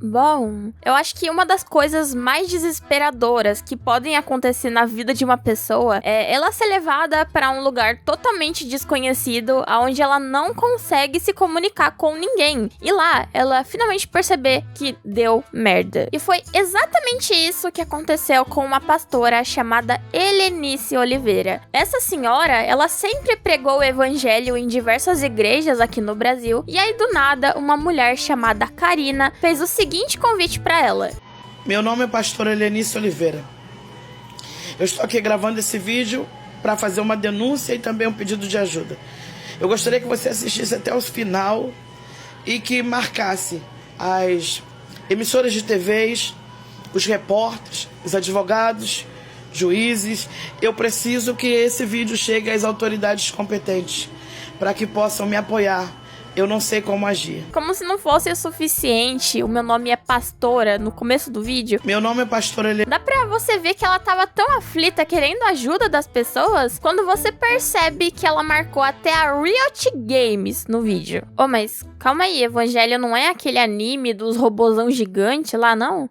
Bom, eu acho que uma das coisas mais desesperadoras que podem acontecer na vida de uma pessoa é ela ser levada para um lugar totalmente desconhecido, onde ela não consegue se comunicar com ninguém. E lá, ela finalmente perceber que deu merda. E foi exatamente isso que aconteceu com uma pastora chamada Helenice Oliveira. Essa senhora, ela sempre pregou o evangelho em diversas igrejas aqui no Brasil. E aí, do nada, uma mulher chamada Karina fez o seguinte convite para ela. Meu nome é pastora Helenice Oliveira. Eu estou aqui gravando esse vídeo para fazer uma denúncia e também um pedido de ajuda. Eu gostaria que você assistisse até o final e que marcasse as emissoras de TVs, os repórteres, os advogados, juízes. Eu preciso que esse vídeo chegue às autoridades competentes para que possam me apoiar. Eu não sei como agir. Como se não fosse o suficiente, o meu nome é pastora no começo do vídeo. Meu nome é pastora Helenice. Dá pra você ver que ela tava tão aflita, querendo a ajuda das pessoas, quando você percebe que ela marcou até a Riot Games no vídeo. Oh, mas calma aí, Evangelho não é aquele anime dos robozão gigante lá, não?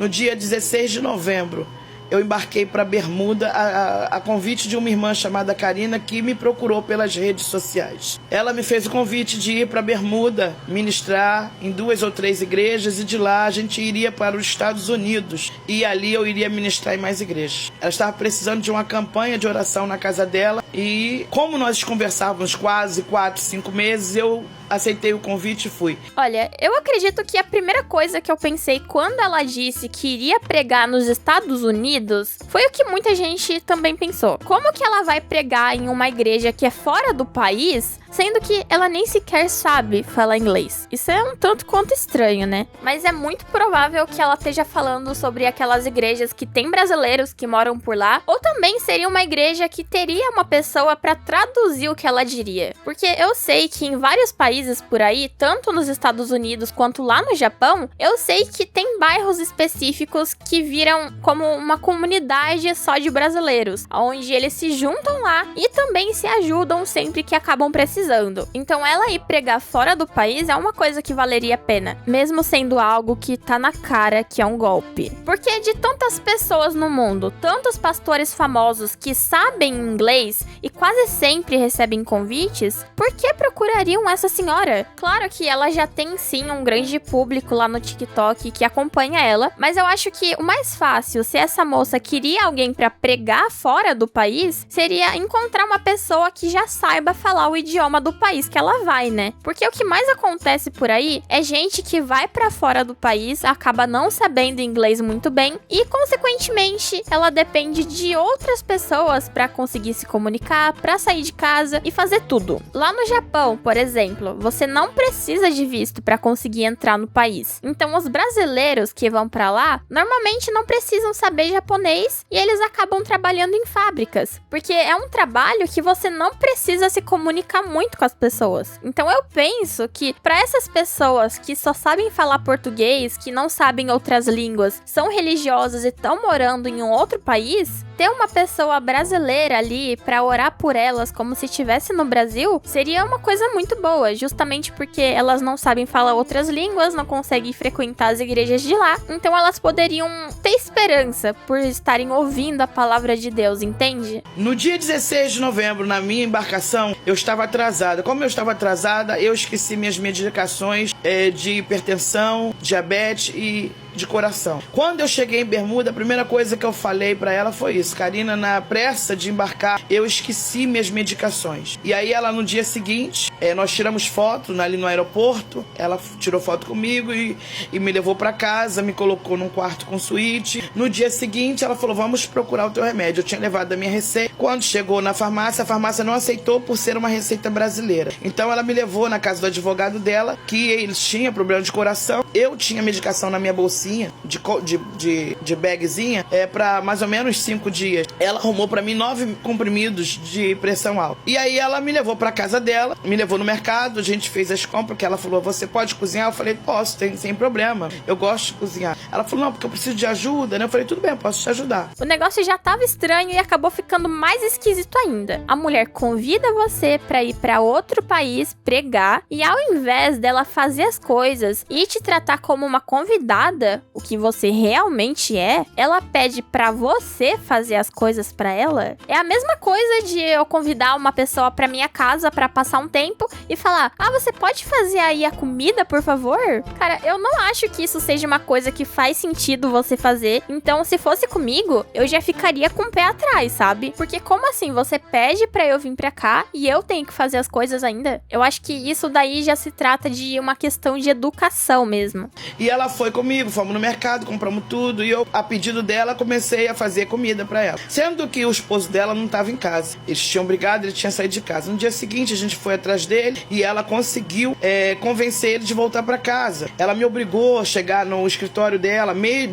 No dia 16 de novembro, eu embarquei para Bermuda a convite de uma irmã chamada Karina, que me procurou pelas redes sociais. Ela me fez o convite de ir para Bermuda, ministrar em 2 ou 3 igrejas, e de lá a gente iria para os Estados Unidos. E ali eu iria ministrar em mais igrejas. Ela estava precisando de uma campanha de oração na casa dela, e como nós conversávamos quase 4, 5 meses, eu aceitei o convite e fui. Olha, eu acredito que a primeira coisa que eu pensei quando ela disse que iria pregar nos Estados Unidos foi o que muita gente também pensou. Como que ela vai pregar em uma igreja que é fora do país, sendo que ela nem sequer sabe falar inglês? Isso é um tanto quanto estranho, né? Mas é muito provável que ela esteja falando sobre aquelas igrejas que tem brasileiros que moram por lá, ou também seria uma igreja que teria uma pessoa para traduzir o que ela diria. Porque eu sei que em vários países por aí, tanto nos Estados Unidos quanto lá no Japão, eu sei que tem bairros específicos que viram como uma comunidade só de brasileiros, onde eles se juntam lá e também se ajudam sempre que acabam precisando. Então ela ir pregar fora do país é uma coisa que valeria a pena, mesmo sendo algo que tá na cara que é um golpe. Porque de tantas pessoas no mundo, tantos pastores famosos que sabem inglês e quase sempre recebem convites, por que procurariam essa senhora? Claro que ela já tem sim um grande público lá no TikTok que acompanha ela, mas eu acho que o mais fácil, se essa moça queria alguém pra pregar fora do país, seria encontrar uma pessoa que já saiba falar o idioma do país que ela vai, né? Porque o que mais acontece por aí é gente que vai pra fora do país, acaba não sabendo inglês muito bem e, consequentemente, ela depende de outras pessoas pra conseguir se comunicar, pra sair de casa e fazer tudo. Lá no Japão, por exemplo, você não precisa de visto para conseguir entrar no país. Então, os brasileiros que vão para lá, normalmente não precisam saber japonês e eles acabam trabalhando em fábricas, porque é um trabalho que você não precisa se comunicar muito com as pessoas. Então, eu penso que para essas pessoas que só sabem falar português, que não sabem outras línguas, são religiosas e estão morando em um outro país, ter uma pessoa brasileira ali para orar por elas como se estivesse no Brasil seria uma coisa muito boa, justamente porque elas não sabem falar outras línguas, não conseguem frequentar as igrejas de lá, então elas poderiam ter esperança por estarem ouvindo a palavra de Deus, entende? No dia 16 de novembro, na minha embarcação, eu estava atrasada. Como eu estava atrasada, eu esqueci minhas medicações de hipertensão, diabetes e de coração. Quando eu cheguei em Bermuda, a primeira coisa que eu falei pra ela foi isso: Karina, na pressa de embarcar, eu esqueci minhas medicações. E aí ela, no dia seguinte, nós tiramos foto ali no aeroporto, ela tirou foto comigo e me levou pra casa, me colocou num quarto com suíte. No dia seguinte, ela falou, vamos procurar o teu remédio. Eu tinha levado a minha receita. Quando chegou na farmácia, a farmácia não aceitou por ser uma receita brasileira. Então ela me levou na casa do advogado dela, que eles tinham problema de coração. Eu tinha medicação na minha bolsinha, de bagzinha, pra mais ou menos 5 dias. Ela arrumou pra mim 9 comprimidos de pressão alta. E aí ela me levou pra casa dela, me levou no mercado, a gente fez as compras, que ela falou, você pode cozinhar? Eu falei, posso, sem problema, eu gosto de cozinhar. Ela falou, não, porque eu preciso de ajuda, né? Eu falei, tudo bem, eu posso te ajudar. O negócio já tava estranho e acabou ficando mais esquisito ainda. A mulher convida você pra ir pra outro país pregar e ao invés dela fazer várias coisas e te tratar como uma convidada, o que você realmente é, ela pede pra você fazer as coisas pra ela, é a mesma coisa de eu convidar uma pessoa pra minha casa pra passar um tempo e falar: ah, você pode fazer aí a comida, por favor? Cara, eu não acho que isso seja uma coisa que faz sentido você fazer. Então, se fosse comigo, eu já ficaria com o pé atrás, sabe? Porque como assim? Você pede pra eu vir pra cá e eu tenho que fazer as coisas ainda? Eu acho que isso daí já se trata de uma questão de educação mesmo. E ela foi comigo, fomos no mercado, compramos tudo e eu, a pedido dela, comecei a fazer comida pra ela. Sendo que o esposo dela não tava em casa. Eles tinham brigado, ele tinha saído de casa. No dia seguinte, a gente foi atrás dele e ela conseguiu convencer ele de voltar pra casa. Ela me obrigou a chegar no escritório dela, meio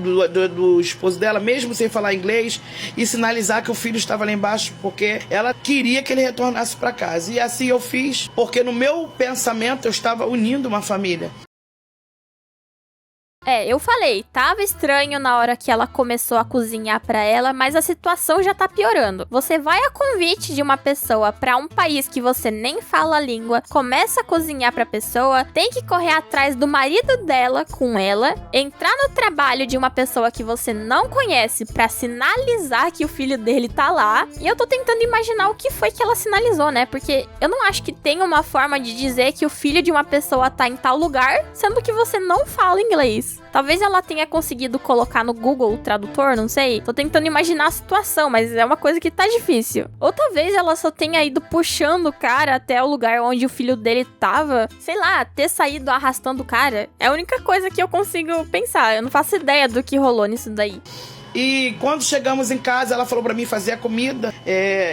do esposo dela, mesmo sem falar inglês, e sinalizar que o filho estava lá embaixo, porque ela queria que ele retornasse pra casa. E assim eu fiz, porque no meu pensamento eu estava unindo uma família. Eu falei, tava estranho na hora que ela começou a cozinhar pra ela, mas a situação já tá piorando. Você vai a convite de uma pessoa pra um país que você nem fala a língua, começa a cozinhar pra pessoa, tem que correr atrás do marido dela com ela, entrar no trabalho de uma pessoa que você não conhece pra sinalizar que o filho dele tá lá. E eu tô tentando imaginar o que foi que ela sinalizou, né? Porque eu não acho que tem uma forma de dizer que o filho de uma pessoa tá em tal lugar, sendo que você não fala inglês. Talvez ela tenha conseguido colocar no Google Tradutor, não sei. Tô tentando imaginar a situação, mas é uma coisa que tá difícil. Ou talvez ela só tenha ido puxando o cara até o lugar onde o filho dele tava. Sei lá, ter saído arrastando o cara. É a única coisa que eu consigo pensar. Eu não faço ideia do que rolou nisso daí. E quando chegamos em casa, ela falou pra mim fazer a comida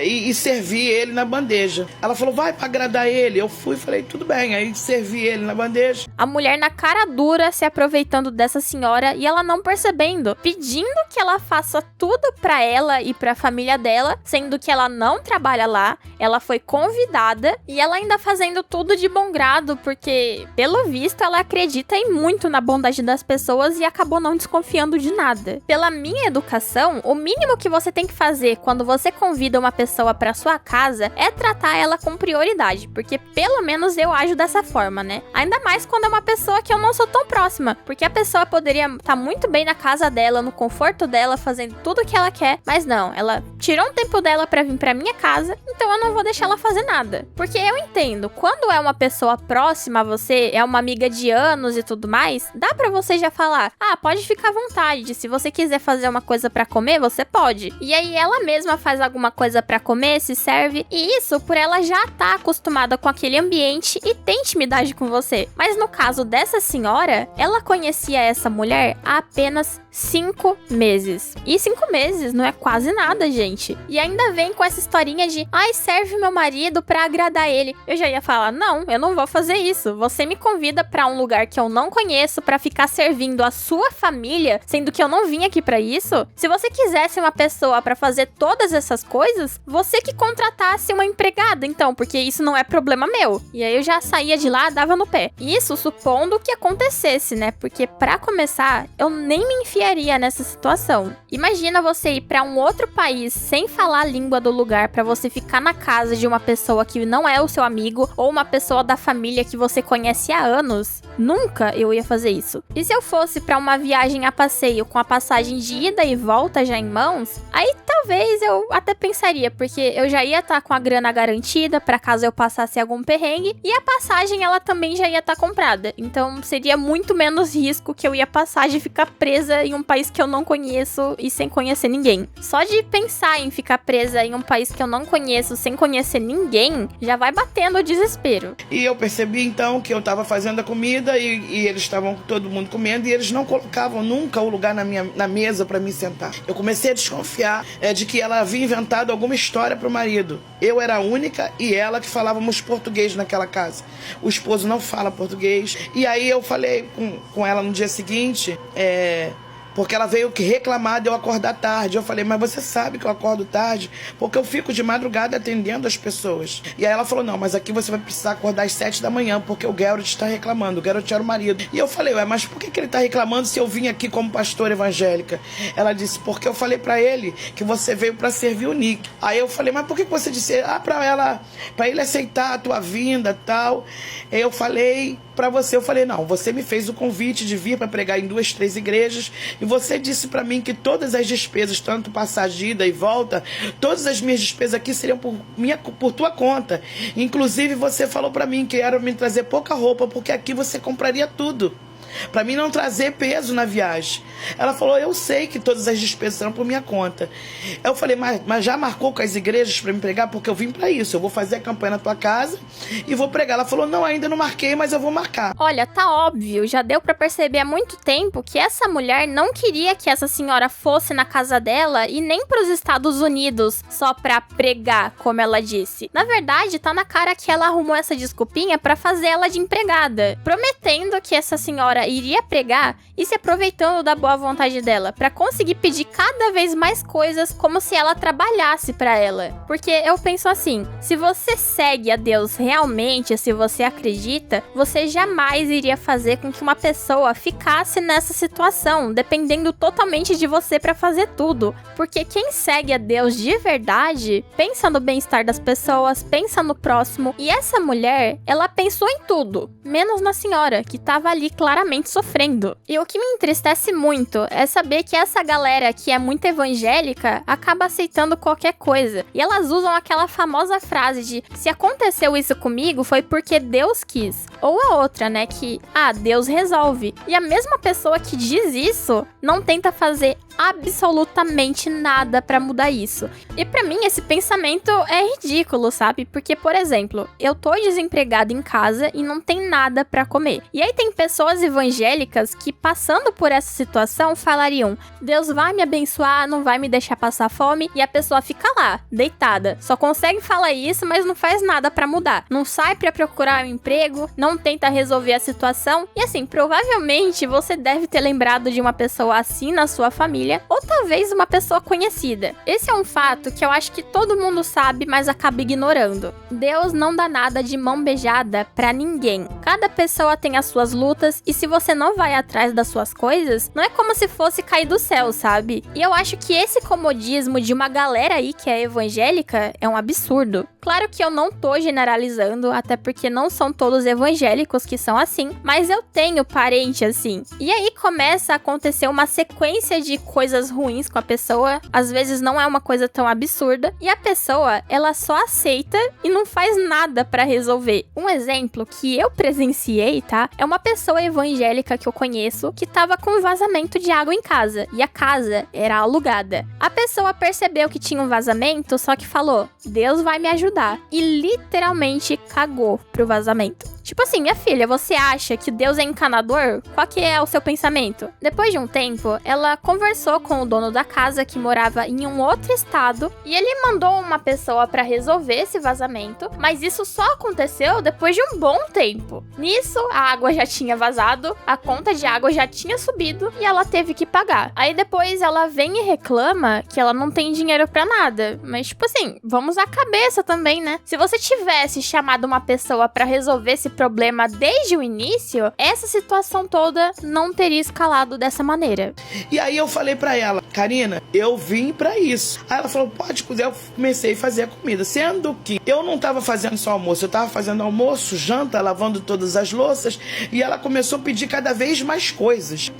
e servir ele na bandeja. Ela falou, vai pra agradar ele. Eu fui e falei, tudo bem. Aí servi ele na bandeja. A mulher na cara dura se aproveitando dessa senhora e ela não percebendo, pedindo que ela faça tudo pra ela e pra família dela, sendo que ela não trabalha lá, ela foi convidada e ela ainda fazendo tudo de bom grado, porque, pelo visto, ela acredita em muito na bondade das pessoas e acabou não desconfiando de nada. Pela minha educação, o mínimo que você tem que fazer quando você convida uma pessoa pra sua casa é tratar ela com prioridade, porque pelo menos eu ajo dessa forma, né? Ainda mais quando é uma pessoa que eu não sou tão próxima, porque a pessoa poderia estar muito bem na casa dela, no conforto dela, fazendo tudo o que ela quer, mas não, ela tirou um tempo dela pra vir pra minha casa, então eu não vou deixar ela fazer nada. Porque eu entendo, quando é uma pessoa próxima a você, é uma amiga de anos e tudo mais, dá pra você já falar, pode ficar à vontade, se você quiser fazer uma coisa pra comer, você pode. E aí ela mesma faz alguma coisa pra comer, se serve. E isso por ela já tá acostumada com aquele ambiente e tem intimidade com você. Mas no caso dessa senhora, ela conhecia essa mulher há apenas 5 meses. E 5 meses não é quase nada, gente. E ainda vem com essa historinha de serve meu marido pra agradar ele. Eu já ia falar, não, eu não vou fazer isso. Você me convida pra um lugar que eu não conheço pra ficar servindo a sua família, sendo que eu não vim aqui pra isso. Se você quisesse uma pessoa pra fazer todas essas coisas, você que contratasse uma empregada, então, porque isso não é problema meu. E aí eu já saía de lá, dava no pé. Isso supondo que acontecesse, né? Porque pra começar, eu nem me enfiaria nessa situação. Imagina você ir pra um outro país sem falar a língua do lugar pra você ficar na casa de uma pessoa que não é o seu amigo ou uma pessoa da família que você conhece há anos. Nunca eu ia fazer isso. E se eu fosse pra uma viagem a passeio com a passagem de ida e volta já em mãos, aí talvez eu até pensaria, porque eu já ia estar com a grana garantida pra caso eu passasse algum perrengue, e a passagem ela também já ia estar comprada. Então seria muito menos risco que eu ia passar de ficar presa em um país que eu não conheço e sem conhecer ninguém. Só de pensar em ficar presa em um país que eu não conheço sem conhecer ninguém, já vai batendo o desespero. E eu percebi então que eu tava fazendo a comida e eles estavam todo mundo comendo e eles não colocavam nunca o lugar na mesa pra me sentar. Eu comecei a desconfiar de que ela havia inventado alguma história pro marido. Eu era a única e ela que falávamos português naquela casa. O esposo não fala português. E aí eu falei com ela no dia seguinte, porque ela veio reclamar de eu acordar tarde. Eu falei, mas você sabe que eu acordo tarde porque eu fico de madrugada atendendo as pessoas. E aí ela falou, não, mas aqui você vai precisar acordar às 7 da manhã porque o Geralt está reclamando. O Geralt era o marido. E eu falei, mas por que ele está reclamando se eu vim aqui como pastora evangélica? Ela disse, porque eu falei pra ele que você veio pra servir o Nick. Aí eu falei, mas por que você disse? Pra ele aceitar a tua vinda e tal. Eu falei pra você. Eu falei, não, você me fez o convite de vir pra pregar em 2, 3 igrejas, e você disse pra mim que todas as despesas, tanto passagem, ida e volta, todas as minhas despesas aqui seriam por tua conta. Inclusive, você falou pra mim que era me trazer pouca roupa, porque aqui você compraria tudo, pra mim não trazer peso na viagem. Ela falou, eu sei que todas as despesas serão por minha conta. Eu falei, mas já marcou com as igrejas pra me pregar? Porque eu vim pra isso, eu vou fazer a campanha na tua casa e vou pregar. Ela falou, não, ainda não marquei, mas eu vou marcar. Olha, tá óbvio, já deu pra perceber há muito tempo que essa mulher não queria que essa senhora fosse na casa dela e nem pros Estados Unidos só pra pregar, como ela disse. Na verdade, tá na cara que ela arrumou essa desculpinha pra fazer ela de empregada, prometendo que essa senhora iria pregar e se aproveitando da boa vontade dela pra conseguir pedir cada vez mais coisas, como se ela trabalhasse pra ela. Porque eu penso assim, se você segue a Deus realmente, se você acredita, você jamais iria fazer com que uma pessoa ficasse nessa situação, dependendo totalmente de você pra fazer tudo. Porque quem segue a Deus de verdade, pensa no bem-estar das pessoas, pensa no próximo. E essa mulher, ela pensou em tudo, menos na senhora, que tava ali claramente sofrendo. E o que me entristece muito é saber que essa galera que é muito evangélica acaba aceitando qualquer coisa. E elas usam aquela famosa frase de, se aconteceu isso comigo, foi porque Deus quis. Ou a outra, né, que, Deus resolve. E a mesma pessoa que diz isso, não tenta fazer absolutamente nada pra mudar isso. E pra mim, esse pensamento é ridículo, sabe? Porque, por exemplo, eu tô desempregada em casa e não tem nada pra comer. E aí tem pessoas evangélicas que, passando por essa situação, falariam, Deus vai me abençoar, não vai me deixar passar fome, e a pessoa fica lá, deitada. Só consegue falar isso, mas não faz nada pra mudar. Não sai pra procurar um emprego, não tenta resolver a situação. E assim, provavelmente você deve ter lembrado de uma pessoa assim na sua família, ou talvez uma pessoa conhecida. Esse é um fato que eu acho que todo mundo sabe, mas acaba ignorando. Deus não dá nada de mão beijada pra ninguém. Cada pessoa tem as suas lutas, e se você não vai atrás das suas coisas, não é como se fosse cair do céu, sabe? E eu acho que esse comodismo de uma galera aí que é evangélica é um absurdo. Claro que eu não tô generalizando, até porque não são todos evangélicos que são assim, mas eu tenho parente assim. E aí começa a acontecer uma sequência de coisas ruins com a pessoa, às vezes não é uma coisa tão absurda, e a pessoa, ela só aceita e não faz nada pra resolver. Um exemplo que eu presenciei, tá? É uma pessoa evangélica que eu conheço que tava com vazamento de água em casa, e a casa era alugada. A pessoa percebeu que tinha um vazamento, só que falou, Deus vai me ajudar, e literalmente cagou pro vazamento. Tipo assim, minha filha, você acha que Deus é encanador? Qual que é o seu pensamento? Depois de um tempo, ela conversou com o dono da casa que morava em um outro estado e ele mandou uma pessoa pra resolver esse vazamento, mas isso só aconteceu depois de um bom tempo. Nisso, a água já tinha vazado, a conta de água já tinha subido e ela teve que pagar. Aí depois ela vem e reclama que ela não tem dinheiro pra nada. Mas tipo assim, vamos à cabeça também, né? Se você tivesse chamado uma pessoa pra resolver esse problema desde o início, essa situação toda não teria escalado dessa maneira. E aí eu falei pra ela, Karina, eu vim pra isso. Aí ela falou, pode cozer. Eu comecei a fazer a comida, sendo que eu não tava fazendo só almoço, eu tava fazendo almoço, janta, lavando todas as louças, e ela começou a pedir cada vez mais coisas,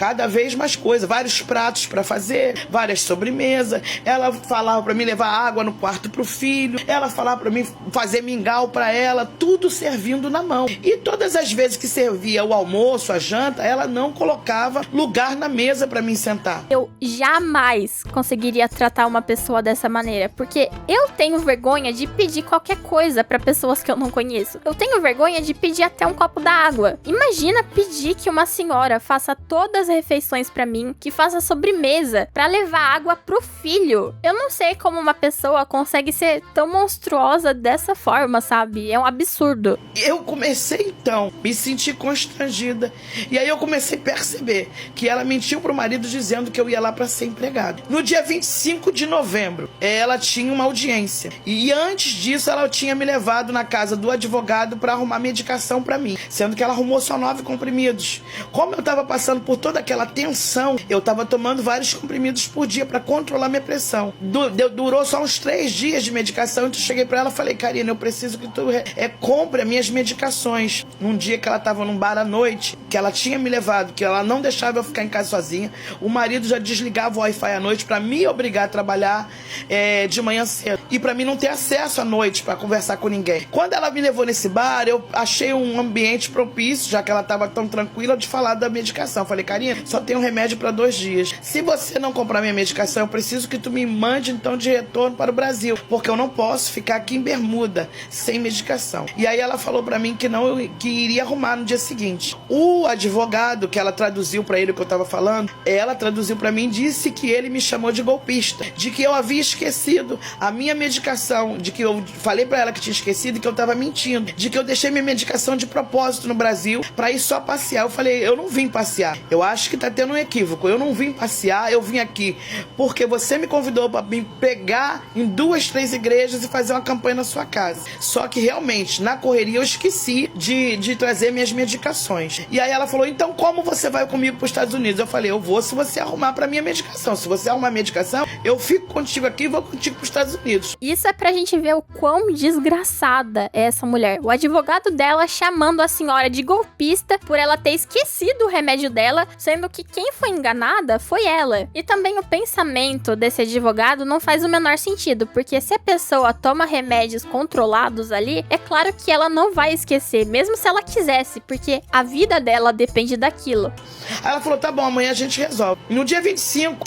vários pratos pra fazer, várias sobremesas. Ela falava pra mim levar água no quarto pro filho, ela falava pra mim fazer mingau pra ela, tudo servindo na mão. E todas as vezes que servia o almoço, a janta, ela não colocava lugar na mesa pra mim sentar. Eu jamais conseguiria tratar uma pessoa dessa maneira, porque eu tenho vergonha de pedir qualquer coisa pra pessoas que eu não conheço. Eu tenho vergonha de pedir até um copo d'água. Imagina pedir que uma senhora faça todas as refeições pra mim, que faça sobremesa, pra levar água pro filho. Eu não sei como uma pessoa consegue ser tão monstruosa dessa forma, sabe? É um absurdo. Eu comecei então, me senti constrangida. E aí eu comecei a perceber que ela mentiu pro marido dizendo que eu ia lá pra ser empregada. advogado. No dia 25 de novembro, ela tinha uma audiência. E antes disso, ela tinha me levado na casa do advogado para arrumar medicação para mim, sendo que ela arrumou só 9 comprimidos. Como eu estava passando por toda aquela tensão, eu estava tomando vários comprimidos por dia para controlar minha pressão. Durou só uns 3 dias de medicação, então eu cheguei para ela e falei: Karina, eu preciso que tu compre as minhas medicações. Num dia que ela estava num bar à noite, que ela tinha me levado, que ela não deixava eu ficar em casa sozinha, o marido já desligava o Wi-Fi à noite para me obrigar a trabalhar de manhã cedo, e para mim não ter acesso à noite para conversar com ninguém. Quando ela me levou nesse bar, eu achei um ambiente propício, já que ela estava tão tranquila, de falar da medicação. Falei: Karina, só tem um remédio para 2 dias. Se você não comprar minha medicação, eu preciso que tu me mande então de retorno para o Brasil, porque eu não posso ficar aqui em Bermuda sem medicação. E aí ela falou para mim que iria arrumar no dia seguinte. O advogado que ela traduziu para ele o que eu estava falando, ela traduziu para mim, disse que ele me chamou de golpista, de que eu havia esquecido a minha medicação, de que eu falei para ela que tinha esquecido e que eu estava mentindo, de que eu deixei minha medicação de propósito no Brasil para ir só passear. Eu falei: eu não vim passear. Eu acho que tá tendo um equívoco. Eu não vim passear, eu vim aqui porque você me convidou para me pegar em 2, 3 igrejas e fazer uma campanha na sua casa. Só que realmente, na correria, eu esqueci de trazer minhas medicações. E aí ela falou: então como você vai comigo para os Estados Unidos? Eu falei: eu vou se você arrumar para minha medicação. Se você arrumar a medicação, eu fico contigo aqui e vou contigo para os Estados Unidos. Isso é pra gente ver o quão desgraçada é essa mulher. O advogado dela chamando a senhora de golpista por ela ter esquecido o remédio dela, sendo que quem foi enganada foi ela. E também o pensamento desse advogado não faz o menor sentido, porque se a pessoa toma remédios controlados ali, é claro que ela não vai esquecer, mesmo se ela quisesse, porque a vida dela depende daquilo. Aí ela falou: tá bom, amanhã a gente resolve. No dia 25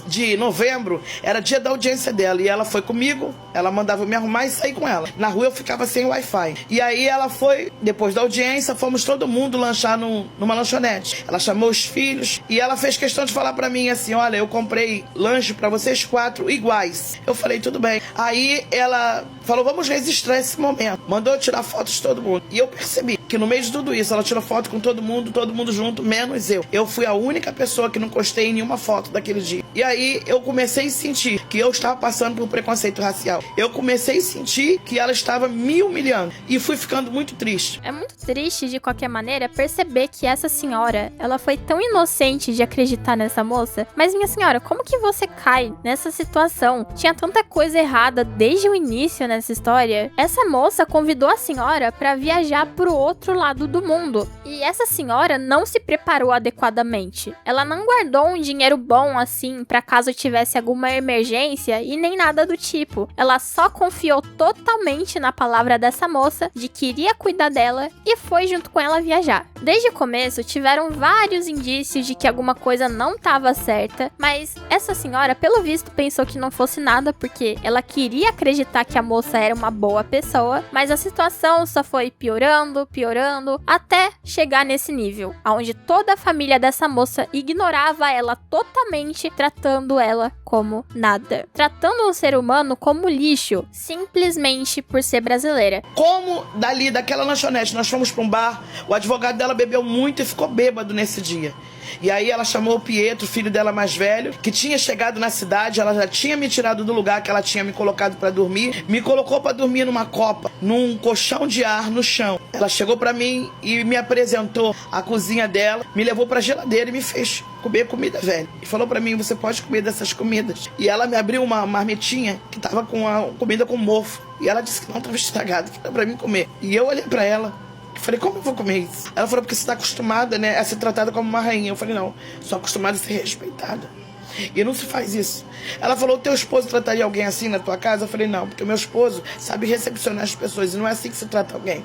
de novembro, era dia da audiência dela, e ela foi comigo, ela mandava eu me arrumar e sair com ela. Na rua eu ficava sem Wi-Fi. E aí ela foi, depois da audiência, fomos todo mundo lanchar numa lanchonete. Ela chamou os filhos e ela fez questão de falar pra mim assim: olha, eu comprei lanche pra vocês 4 iguais. Eu falei: tudo bem. Aí ela falou: vamos registrar esse momento. Mandou eu tirar fotos de todo mundo. E eu percebi que no meio de tudo isso, ela tirou foto com todo mundo junto, menos eu. Eu fui a única pessoa que não postei em nenhuma foto daquele dia. E aí eu comecei a sentir que eu estava passando por preconceito racial. Eu comecei a sentir que ela estava me humilhando. E fui ficando muito triste. É muito triste, de qualquer maneira, perceber que essa senhora, ela foi tão inocente de acreditar nessa moça. Mas, minha senhora, como que você cai nessa situação? Tinha tanta coisa errada desde o início nessa história. Essa moça convidou a senhora para viajar pro outro lado do mundo. E essa senhora não se preparou adequadamente. Ela não guardou um dinheiro bom assim para caso tivesse alguma emergência e nem nada do tipo. Ela só confiou totalmente na palavra dessa moça de que iria cuidar dela e foi junto com ela viajar. Desde o começo tiveram vários indícios de que alguma coisa não estava certa, mas essa senhora, pelo visto, pensou que não fosse nada porque ela queria acreditar que a moça era uma boa pessoa, mas a situação só foi piorando, até chegar nesse nível, onde toda a família dessa moça ignorava ela totalmente, tratando ela como nada. Tratando um ser humano como lixo, simplesmente por ser brasileira. Como daquela lanchonete, nós fomos pra um bar, o advogado dela bebeu muito e ficou bêbado nesse dia. E aí ela chamou o Pietro, filho dela mais velho, que tinha chegado na cidade, ela já tinha me tirado do lugar que ela tinha me colocado pra dormir, me colocou pra dormir numa copa, num colchão de ar no chão. Ela chegou pra mim e me apresentou a cozinha dela, me levou pra geladeira e me fez comer comida velha. E falou pra mim: você pode comer dessas comidas. E ela me abriu uma marmitinha que tava com a comida com mofo. E ela disse que não tava estragado, que era pra mim comer. E eu olhei pra ela. Eu falei: como eu vou comer isso? Ela falou: porque você tá acostumada, né, a ser tratada como uma rainha. Eu falei: não, sou acostumada a ser respeitada. E não se faz isso. Ela falou: teu esposo trataria alguém assim na tua casa? Eu falei: não, porque o meu esposo sabe recepcionar as pessoas e não é assim que se trata alguém.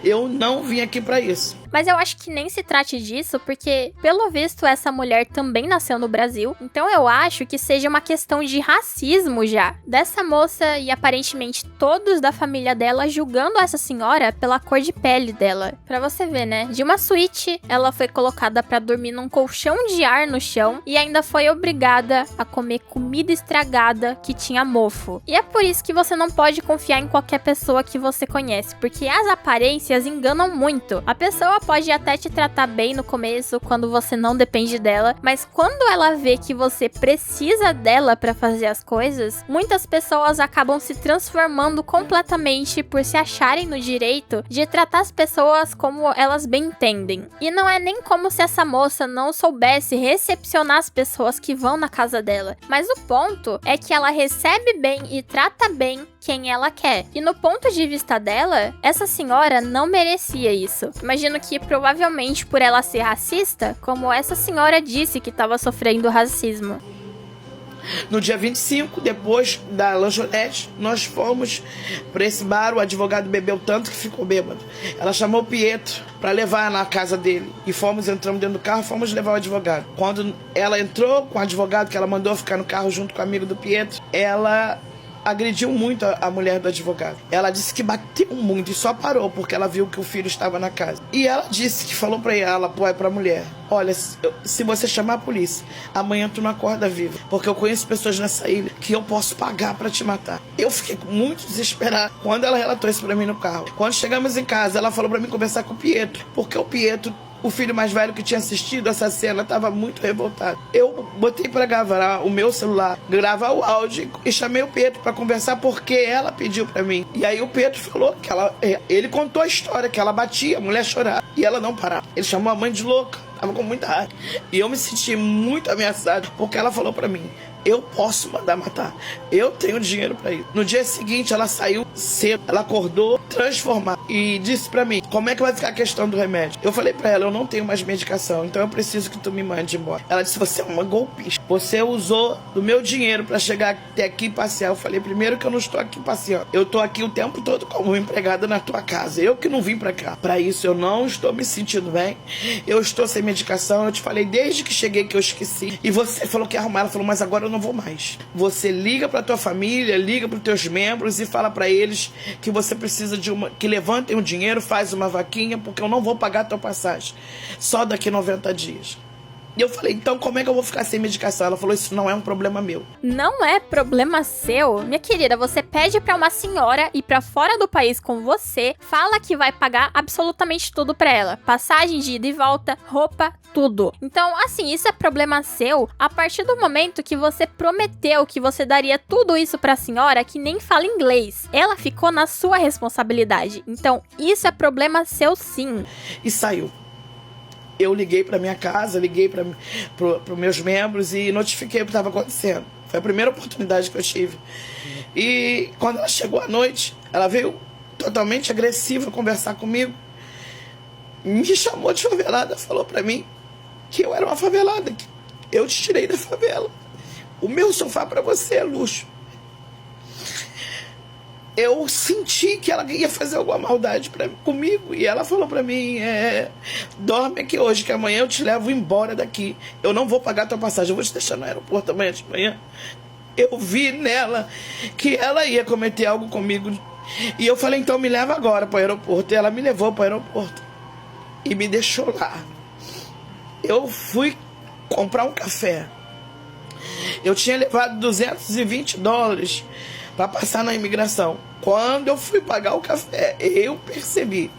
Eu não vim aqui pra isso. Mas eu acho que nem se trate disso, porque, pelo visto, essa mulher também nasceu no Brasil. Então eu acho que seja uma questão de racismo já. Dessa moça e aparentemente todos da família dela julgando essa senhora pela cor de pele dela. Pra você ver, né? De uma suíte, ela foi colocada pra dormir num colchão de ar no chão e ainda foi obrigada a comer comida estragada que tinha mofo. E é por isso que você não pode confiar em qualquer pessoa que você conhece, porque as aparências enganam muito. A pessoa pessoa pode até te tratar bem no começo, quando você não depende dela, mas quando ela vê que você precisa dela pra fazer as coisas, muitas pessoas acabam se transformando completamente por se acharem no direito de tratar as pessoas como elas bem entendem. E não é nem como se essa moça não soubesse recepcionar as pessoas que vão na casa dela, mas o ponto é que ela recebe bem e trata bem quem ela quer. E no ponto de vista dela, essa senhora não merecia isso. Imagino que provavelmente por ela ser racista, como essa senhora disse que estava sofrendo racismo. No dia 25, depois da lanchonete, nós fomos para esse bar. O advogado bebeu tanto que ficou bêbado. Ela chamou o Pietro para levar na casa dele. E entramos dentro do carro, fomos levar o advogado. Quando ela entrou com o advogado, que ela mandou ficar no carro junto com o amigo do Pietro, ela agrediu muito a mulher do advogado. Ela disse que bateu muito e só parou porque ela viu que o filho estava na casa. E ela disse que falou pra mulher: olha, se você chamar a polícia, amanhã tu não acorda viva, porque eu conheço pessoas nessa ilha que eu posso pagar pra te matar. Eu fiquei muito desesperada quando ela relatou isso pra mim no carro. Quando chegamos em casa, ela falou pra mim conversar com o Pietro, porque o Pietro, o filho mais velho que tinha assistido essa cena, estava muito revoltado. Eu botei para gravar o meu celular, gravar o áudio, e chamei o Pedro para conversar porque ela pediu para mim. E aí o Pedro falou que ele contou a história, que ela batia, a mulher chorava e ela não parava. Ele chamou a mãe de louca, tava com muita raiva. E eu me senti muito ameaçado porque ela falou para mim: eu posso mandar matar, eu tenho dinheiro pra isso. No dia seguinte ela saiu cedo, ela acordou transformada e disse pra mim: como é que vai ficar a questão do remédio? Eu falei pra ela: eu não tenho mais medicação, então eu preciso que tu me mande embora. Ela disse: você é uma golpista, você usou do meu dinheiro pra chegar até aqui e passear. Eu falei: primeiro que eu não estou aqui passeando, eu tô aqui o tempo todo como empregada na tua casa, eu que não vim pra cá. Pra isso eu não estou me sentindo bem, eu estou sem medicação, eu te falei desde que cheguei que eu esqueci. E você falou que ia arrumar. Ela falou: mas agora eu não vou mais. Você liga pra tua família, liga pros teus membros e fala pra eles que você precisa que levantem o dinheiro, faz uma vaquinha, porque eu não vou pagar a tua passagem só daqui 90 dias. E eu falei: então como é que eu vou ficar sem medicação? Ela falou: isso não é um problema meu. Não é problema seu? Minha querida, você pede pra uma senhora ir pra fora do país com você, fala que vai pagar absolutamente tudo pra ela. Passagem de ida e volta, roupa, tudo. Então, assim, isso é problema seu a partir do momento que você prometeu que você daria tudo isso pra senhora que nem fala inglês. Ela ficou na sua responsabilidade. Então, isso é problema seu sim. E saiu. Eu liguei para minha casa, liguei para os meus membros e notifiquei o que estava acontecendo. Foi a primeira oportunidade que eu tive. E quando ela chegou à noite, ela veio totalmente agressiva conversar comigo. Me chamou de favelada, falou para mim que eu era uma favelada, que eu te tirei da favela. O meu sofá para você é luxo. Eu senti que ela ia fazer alguma maldade comigo. E ela falou pra mim: dorme aqui hoje, que amanhã eu te levo embora daqui. Eu não vou pagar tua passagem, eu vou te deixar no aeroporto amanhã de manhã. Eu vi nela que ela ia cometer algo comigo. E eu falei: então me leva agora pro aeroporto. E ela me levou pro aeroporto e me deixou lá. Eu fui comprar um café. Eu tinha levado $220 para passar na imigração. Quando eu fui pagar o café, eu percebi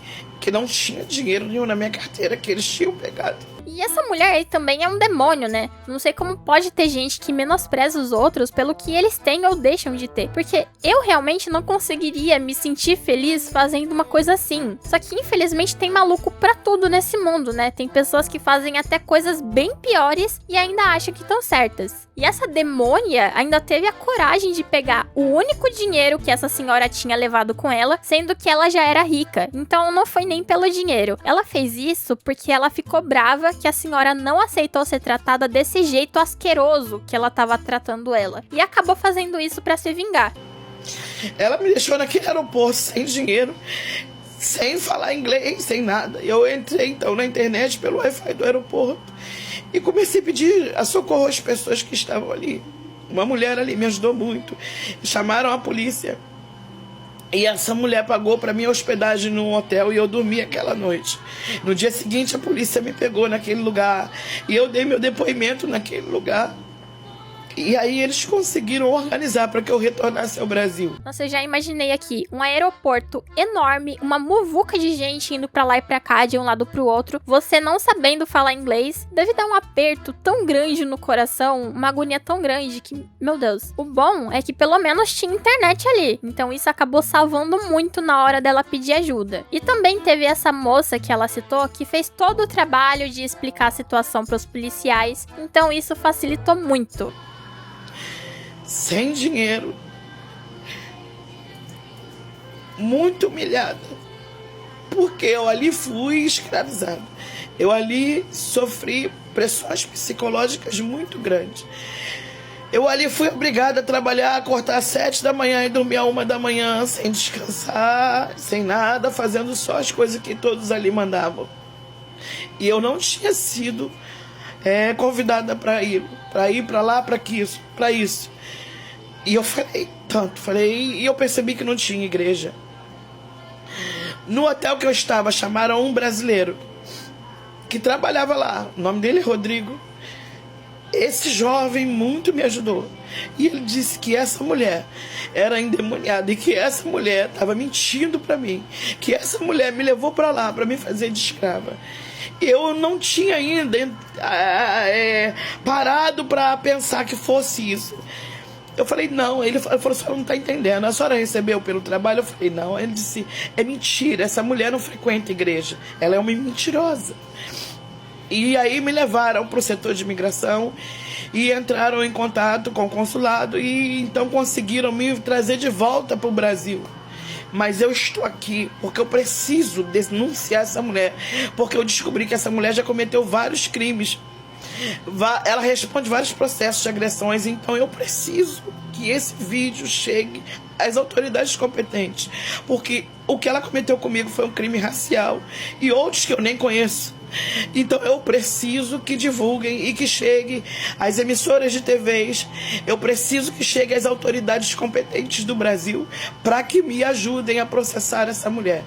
que não tinha dinheiro nenhum na minha carteira, que eles tinham pegado. E essa mulher aí também é um demônio, né? Não sei como pode ter gente que menospreza os outros pelo que eles têm ou deixam de ter. Porque eu realmente não conseguiria me sentir feliz fazendo uma coisa assim. Só que infelizmente tem maluco pra tudo nesse mundo, né? Tem pessoas que fazem até coisas bem piores e ainda acham que estão certas. E essa demônia ainda teve a coragem de pegar o único dinheiro que essa senhora tinha levado com ela, sendo que ela já era rica. Então não foi nem pelo dinheiro. Ela fez isso porque ela ficou brava que a senhora não aceitou ser tratada desse jeito asqueroso que ela tava tratando ela. E acabou fazendo isso pra se vingar. Ela me deixou naquele aeroporto sem dinheiro, sem falar inglês, sem nada. Eu entrei então na internet pelo Wi-Fi do aeroporto e comecei a pedir a socorro às pessoas que estavam ali. Uma mulher ali me ajudou muito. Chamaram a polícia. E essa mulher pagou para minha hospedagem num hotel e eu dormi aquela noite. No dia seguinte a polícia me pegou naquele lugar e eu dei meu depoimento naquele lugar. E aí eles conseguiram organizar para que eu retornasse ao Brasil. Nossa, eu já imaginei aqui um aeroporto enorme, uma muvuca de gente indo pra lá e pra cá, de um lado pro outro, você não sabendo falar inglês, deve dar um aperto tão grande no coração, uma agonia tão grande que, meu Deus. O bom é que pelo menos tinha internet ali, então isso acabou salvando muito na hora dela pedir ajuda. E também teve essa moça que ela citou, que fez todo o trabalho de explicar a situação pros policiais, então isso facilitou muito. Sem dinheiro, muito humilhada, porque eu ali fui escravizado. Eu ali sofri pressões psicológicas muito grandes. Eu ali fui obrigada a trabalhar, acordar às 7 da manhã e dormir à 1 da manhã, sem descansar, sem nada, fazendo só as coisas que todos ali mandavam. E eu não tinha sido convidada para ir para lá, para isso. E eu falei, e eu percebi que não tinha igreja. No hotel que eu estava, chamaram um brasileiro que trabalhava lá. O nome dele é Rodrigo. Esse jovem muito me ajudou. E ele disse que essa mulher era endemoniada e que essa mulher estava mentindo para mim. Que essa mulher me levou para lá para me fazer de escrava. Eu não tinha ainda parado para pensar que fosse isso. Eu falei, não. Ele falou, a senhora não está entendendo. A senhora recebeu pelo trabalho? Eu falei, não. Ele disse, é mentira. Essa mulher não frequenta a igreja. Ela é uma mentirosa. E aí me levaram para o setor de imigração e entraram em contato com o consulado e então conseguiram me trazer de volta para o Brasil. Mas eu estou aqui porque eu preciso denunciar essa mulher, porque eu descobri que essa mulher já cometeu vários crimes. Ela responde vários processos de agressões, então eu preciso que esse vídeo chegue às autoridades competentes, porque o que ela cometeu comigo foi um crime racial e outros que eu nem conheço. Então eu preciso que divulguem e que chegue às emissoras de TVs. Eu preciso que chegue às autoridades competentes do Brasil para que me ajudem a processar essa mulher.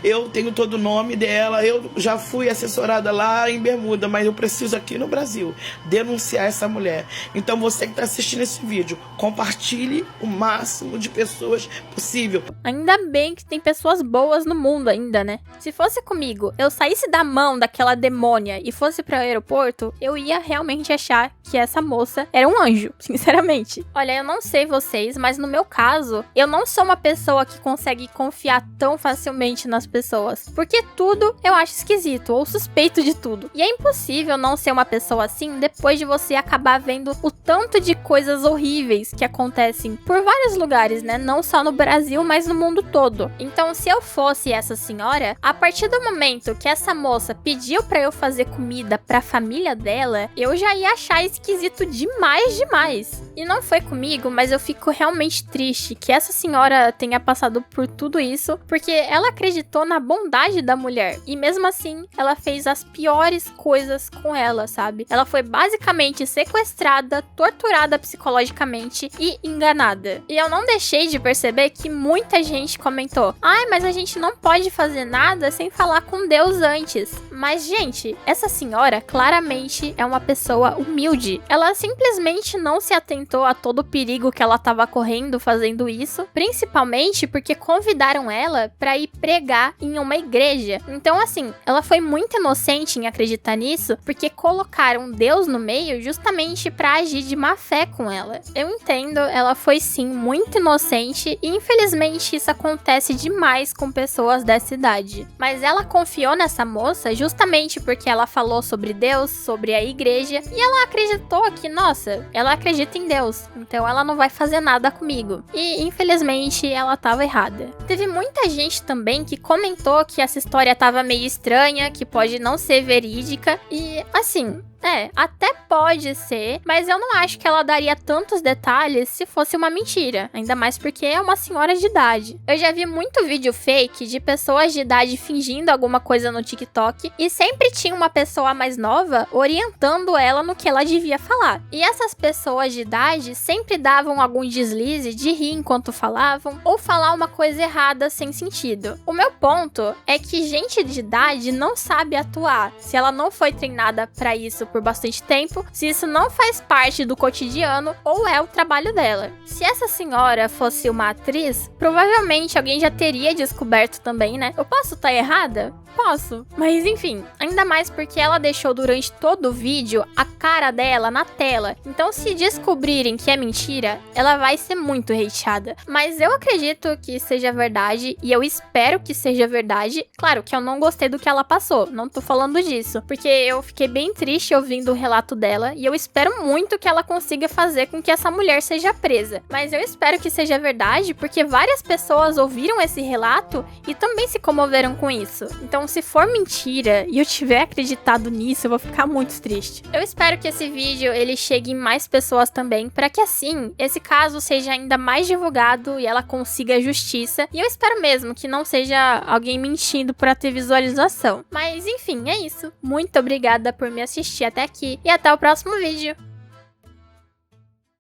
Eu tenho todo o nome dela, eu já fui assessorada lá em Bermuda, mas eu preciso aqui no Brasil denunciar essa mulher. Então você que está assistindo esse vídeo, compartilhe o máximo de pessoas possível. Ainda bem que tem pessoas boas no mundo ainda, né? Se fosse comigo, eu saísse da mão daquela demônia e fosse para o aeroporto, eu ia realmente achar que essa moça era um anjo, sinceramente. Olha, eu não sei vocês, mas no meu caso, eu não sou uma pessoa que consegue confiar tão facilmente nas pessoas, porque tudo eu acho esquisito ou suspeito de tudo. E é impossível não ser uma pessoa assim depois de você acabar vendo o tanto de coisas horríveis que acontecem por vários lugares, né? Não só no Brasil, mas no mundo todo. Então, se eu fosse essa senhora, a partir do momento que essa moça pediu pra eu fazer comida pra família dela, eu já ia achar esquisito demais. E não foi comigo, mas eu fico realmente triste que essa senhora tenha passado por tudo isso, porque ela acreditou na bondade da mulher. E mesmo assim, ela fez as piores coisas com ela, sabe? Ela foi basicamente sequestrada, torturada psicologicamente e enganada. E eu não deixei de perceber que muita gente comentou: ai, mas a gente não pode fazer nada sem falar com Deus antes. Mas, gente, essa senhora claramente é uma pessoa humilde. Ela simplesmente não se atentou a todo o perigo que ela estava correndo fazendo isso, principalmente porque convidaram ela para ir pregar em uma igreja. Então, assim, ela foi muito inocente em acreditar nisso, porque colocaram Deus no meio justamente para agir de má fé com ela. Eu entendo, ela foi sim muito inocente e infelizmente isso acontece demais com pessoas dessa idade. Mas ela confiou nessa moça justamente porque ela falou sobre Deus, sobre a igreja, e ela acreditou que, nossa, ela acredita em Deus, então ela não vai fazer nada comigo. E infelizmente ela tava errada. Teve muita gente também que comentou que essa história tava meio estranha, que pode não ser verídica, e assim, até pode ser, mas eu não acho que ela daria tantos detalhes se fosse uma mentira, ainda mais porque é uma senhora de idade. Eu já vi muito vídeo fake de pessoas de idade fingindo alguma coisa no TikTok e sempre tinha uma pessoa mais nova orientando ela no que ela devia falar. E essas pessoas de idade sempre davam algum deslize de rir enquanto falavam ou falar uma coisa errada sem sentido. O meu ponto é que gente de idade não sabe atuar se ela não foi treinada pra isso por bastante tempo, se isso não faz parte do cotidiano ou é o trabalho dela. Se essa senhora fosse uma atriz, provavelmente alguém já teria descoberto também, né? Eu posso estar errada? Posso. Mas enfim, ainda mais porque ela deixou durante todo o vídeo a cara dela na tela. Então se descobrirem que é mentira, ela vai ser muito hateada. Mas eu acredito que seja verdade e eu espero que seja verdade. Claro que eu não gostei do que ela passou, não tô falando disso. Porque eu fiquei bem triste ouvindo o relato dela e eu espero muito que ela consiga fazer com que essa mulher seja presa. Mas eu espero que seja verdade porque várias pessoas ouviram esse relato e também se comoveram com isso. Então se for mentira e eu tiver acreditado nisso, eu vou ficar muito triste. Eu espero que esse vídeo ele chegue em mais pessoas também, para que assim, esse caso seja ainda mais divulgado e ela consiga justiça. E eu espero mesmo que não seja alguém mentindo para ter visualização. Mas enfim, é isso. Muito obrigada por me assistir até aqui e até o próximo vídeo.